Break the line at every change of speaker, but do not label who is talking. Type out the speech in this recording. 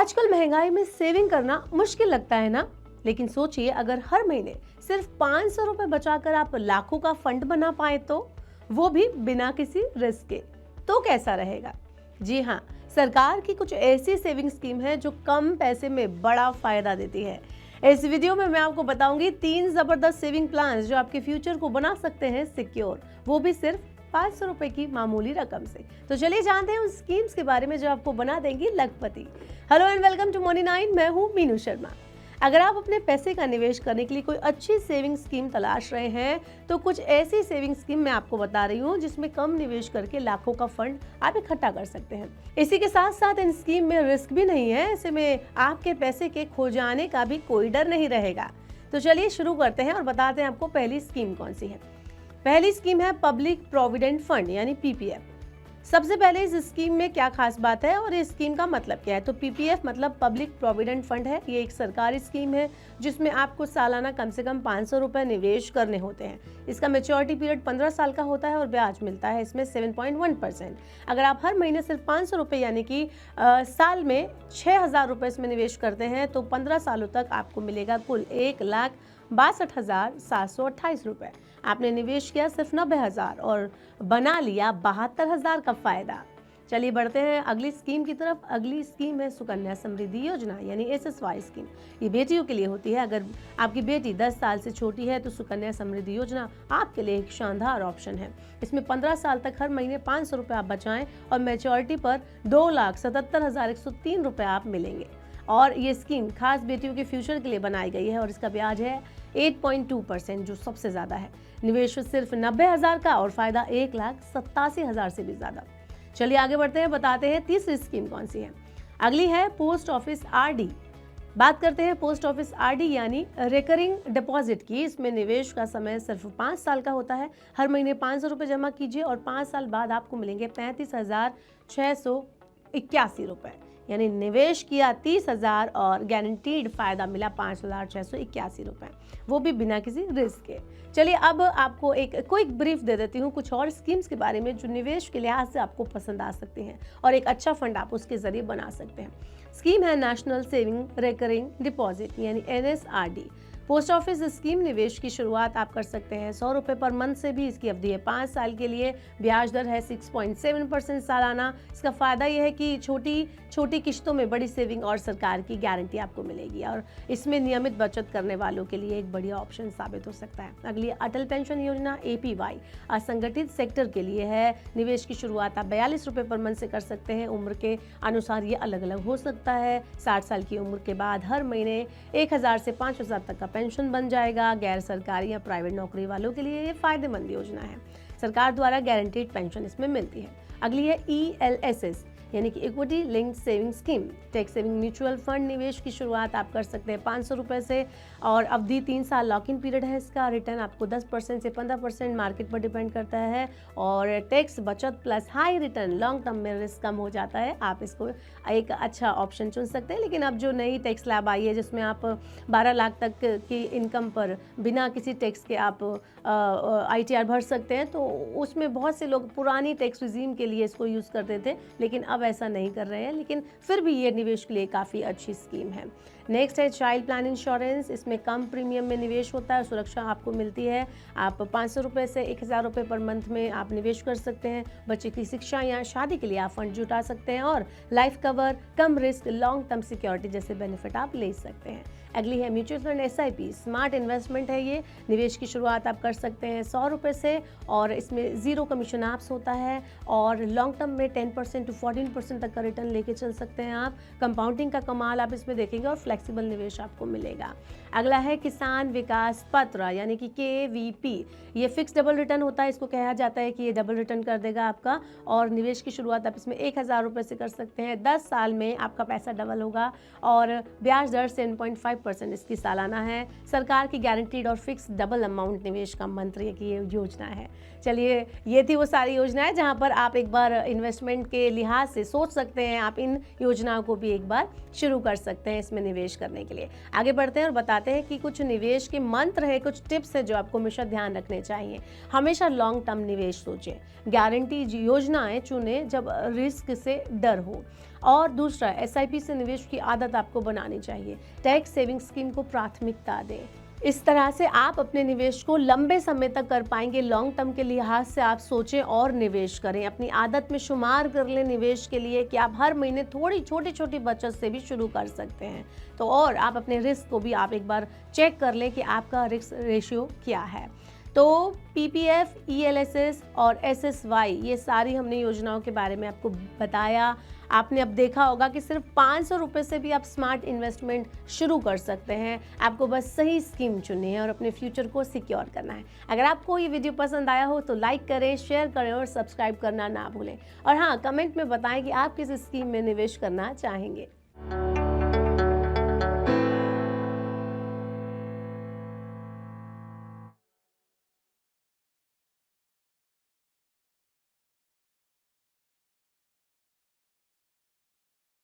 आजकल महंगाई में सेविंग करना मुश्किल लगता है ना। लेकिन सोचिए, अगर हर महीने सिर्फ 500 रुपए बचाकर आप लाखों का फंड बना पाए तो, वो भी बिना किसी रिस्क के, तो कैसा रहेगा। जी हाँ, सरकार की कुछ ऐसी सेविंग स्कीम है जो कम पैसे में बड़ा फायदा देती है। इस वीडियो में मैं आपको बताऊंगी 3 जबरदस्त सेविंग प्लान जो आपके फ्यूचर को बना सकते हैं सिक्योर, वो भी सिर्फ 500 रुपए की मामूली रकम से। तो चलिए जानते हैं उन स्कीम्स के बारे में जो आपको बना देंगी लखपति। Hello and welcome to Money 9, मैं हूँ मीनू शर्मा। अगर आप अपने पैसे का निवेश करने के लिए कोई अच्छी सेविंग स्कीम तलाश रहे हैं तो कुछ ऐसी सेविंग स्कीम मैं आपको बता रही हूँ जिसमें कम निवेश करके लाखों का फंड आप इकट्ठा कर सकते हैं। इसी के साथ साथ इन स्कीम में रिस्क भी नहीं है, ऐसे में आपके पैसे के खो जाने का भी कोई डर नहीं रहेगा। तो चलिए शुरू करते हैं और बताते हैं आपको पहली स्कीम कौन सी है। पहली स्कीम है पब्लिक प्रोविडेंट फंड यानी पीपीएफ। सबसे पहले इस स्कीम में क्या खास बात है और इस स्कीम का मतलब क्या है। तो पीपीएफ मतलब पब्लिक प्रोविडेंट फंड है। ये एक सरकारी स्कीम है जिसमें आपको सालाना कम से कम 500 रुपए निवेश करने होते हैं। इसका मैच्योरिटी पीरियड 15 साल का होता है और ब्याज मिलता है इसमें 7.1%। अगर आप हर महीने सिर्फ 500 रुपए यानी कि साल में 6000 रुपए इसमें निवेश करते हैं तो 15 सालों तक आपको मिलेगा कुल 1,62,728 रुपए। आपने निवेश किया सिर्फ 90,000 और बना लिया 72,000 का फायदा। चलिए बढ़ते हैं अगली स्कीम की तरफ। अगली स्कीम है सुकन्या समृद्धि योजना यानी एसएसवाई स्कीम। ये बेटियों के लिए होती है। अगर आपकी बेटी 10 साल से छोटी है तो सुकन्या समृद्धि योजना आपके लिए एक शानदार ऑप्शन है। इसमें 15 साल तक हर महीने 500 रुपये आप बचाएं और मैच्योरिटी पर 2,77,103 रुपये आप मिलेंगे। और ये स्कीम खास बेटियों के फ्यूचर के लिए बनाई गई है और इसका ब्याज है 8.2% जो सबसे ज़्यादा है। निवेश सिर्फ 90,000 का और फायदा 1,87,000 से भी ज़्यादा। चलिए आगे बढ़ते हैं, बताते हैं तीसरी स्कीम कौन सी है। अगली है पोस्ट ऑफिस आरडी। बात करते हैं पोस्ट ऑफिस आरडी यानी रिकरिंग डिपॉजिट की। इसमें निवेश का समय सिर्फ 5 साल का होता है। हर महीने 500 रुपये जमा कीजिए और 5 साल बाद आपको मिलेंगे 35,681 रुपये। यानी निवेश किया 30,000 और गारंटीड फायदा मिला 5,681 रुपये, वो भी बिना किसी रिस्क के। चलिए अब आपको एक क्विक ब्रीफ दे देती हूँ कुछ और स्कीम्स के बारे में जो निवेश के लिहाज से आपको पसंद आ सकती हैं और एक अच्छा फंड आप उसके जरिए बना सकते हैं। स्कीम है नेशनल सेविंग रिकरिंग डिपॉजिट यानी NSRD। पोस्ट ऑफिस स्कीम निवेश की शुरुआत आप कर सकते हैं 100 रुपये पर मंथ से भी। इसकी अवधि है 5 साल के लिए। ब्याज दर है 6.7% सालाना। इसका फायदा यह है कि छोटी छोटी किश्तों में बड़ी सेविंग और सरकार की गारंटी आपको मिलेगी और इसमें नियमित बचत करने वालों के लिए एक बढ़िया ऑप्शन साबित हो सकता है। अगली अटल पेंशन योजना APY असंगठित सेक्टर के लिए है। निवेश की शुरुआत आप 42 रुपये पर मंथ से कर सकते हैं। उम्र के अनुसार ये अलग अलग हो सकता है। 60 साल की उम्र के बाद हर महीने 1,000 से 5,000 तक का पेंशन बन जाएगा। गैर सरकारी या प्राइवेट नौकरी वालों के लिए ये फायदेमंद योजना है। सरकार द्वारा गारंटीड पेंशन इसमें मिलती है। अगली है ELSS यानी कि equity linked saving scheme. Tax saving mutual fund निवेश की शुरुआत आप कर सकते हैं 500 रुपये से और अवधि 3 साल लॉक इन पीरियड है। इसका रिटर्न आपको 10% से 15% मार्केट पर डिपेंड करता है और टैक्स बचत plus high return, long term में रिस्क कम हो जाता है। आप इसको एक अच्छा ऑप्शन चुन सकते हैं। लेकिन अब जो नई टैक्स स्लैब आई है जिसमें आप 12 लाख तक की इनकम पर बिना किसी टैक्स के आप ITR भर सकते हैं, तो उसमें बहुत से लोग पुरानी टैक्स रिजीम के लिए इसको यूज़ करते थे लेकिन अब ऐसा नहीं कर रहे हैं। लेकिन फिर भी ये निवेश के लिए काफ़ी अच्छी स्कीम है। नेक्स्ट है चाइल्ड प्लान इंश्योरेंस। इसमें कम प्रीमियम में निवेश होता है, सुरक्षा आपको मिलती है। आप 500 रुपये से 1,000 रुपये पर मंथ में आप निवेश कर सकते हैं। बच्चे की शिक्षा या शादी के लिए आप फंड जुटा सकते हैं और लाइफ कवर, कम रिस्क, लॉन्ग टर्म सिक्योरिटी जैसे बेनिफिट आप ले सकते हैं। अगली है mutual fund SIP। Smart investment है ये। निवेश की शुरुआत आप कर सकते हैं 100 रुपये से और इसमें 0 कमीशन एप्स होता है और लॉन्ग टर्म में 10% to 14% तक का रिटर्न लेके चल सकते हैं आप। कंपाउंडिंग का कमाल आप इसमें देखेंगे और फ्लेक्सिबल निवेश आपको मिलेगा। अगला है किसान विकास पत्र यानी कि KVP। ये फिक्स डबल रिटर्न होता है। इसको कहा जाता है कि ये डबल रिटर्न कर देगा आपका और निवेश की शुरुआत आप इसमें 1,000 रुपये से कर सकते हैं। 10 साल में आपका पैसा डबल होगा और ब्याज दर 7.5% इसकी सालाना है। सरकार की गारंटीड और फिक्स डबल अमाउंट निवेश का मंत्र की ये योजना है। चलिए ये थी वो सारी योजनाएं जहां पर आप एक बार इन्वेस्टमेंट के लिहाज से सोच सकते हैं। आप इन योजनाओं को भी एक बार शुरू कर सकते हैं इसमें निवेश करने के लिए। आगे बढ़ते हैं और बताते हैं कि कुछ निवेश के मंत्र है, कुछ टिप्स है जो आपको हमेशा ध्यान रखने चाहिए। हमेशा लॉन्ग टर्म निवेश सोचें। गारंटी योजनाएं चुनें जब रिस्क से डर हो। और दूसरा, एसआईपी से निवेश की आदत आपको बनानी चाहिए। टैक्स सेविंग स्कीम को प्राथमिकता दें। इस तरह से आप अपने निवेश को लंबे समय तक कर पाएंगे। लॉन्ग टर्म के लिहाज से आप सोचें और निवेश करें। अपनी आदत में शुमार कर लें निवेश के लिए कि आप हर महीने थोड़ी छोटी छोटी बचत से भी शुरू कर सकते हैं। तो और आप अपने रिस्क को भी आप एक बार चेक कर लें कि आपका रिस्क रेशियो क्या है। तो पीपीएफ, ईएलएसएस और एसएसवाई, ये सारी हमने योजनाओं के बारे में आपको बताया। आपने अब देखा होगा कि सिर्फ 500 रुपये से भी आप स्मार्ट इन्वेस्टमेंट शुरू कर सकते हैं। आपको बस सही स्कीम चुननी है और अपने फ्यूचर को सिक्योर करना है। अगर आपको ये वीडियो पसंद आया हो तो लाइक करें, शेयर करें और सब्सक्राइब करना ना भूलें। और हाँ, कमेंट में बताएं कि आप किस स्कीम में निवेश करना चाहेंगे।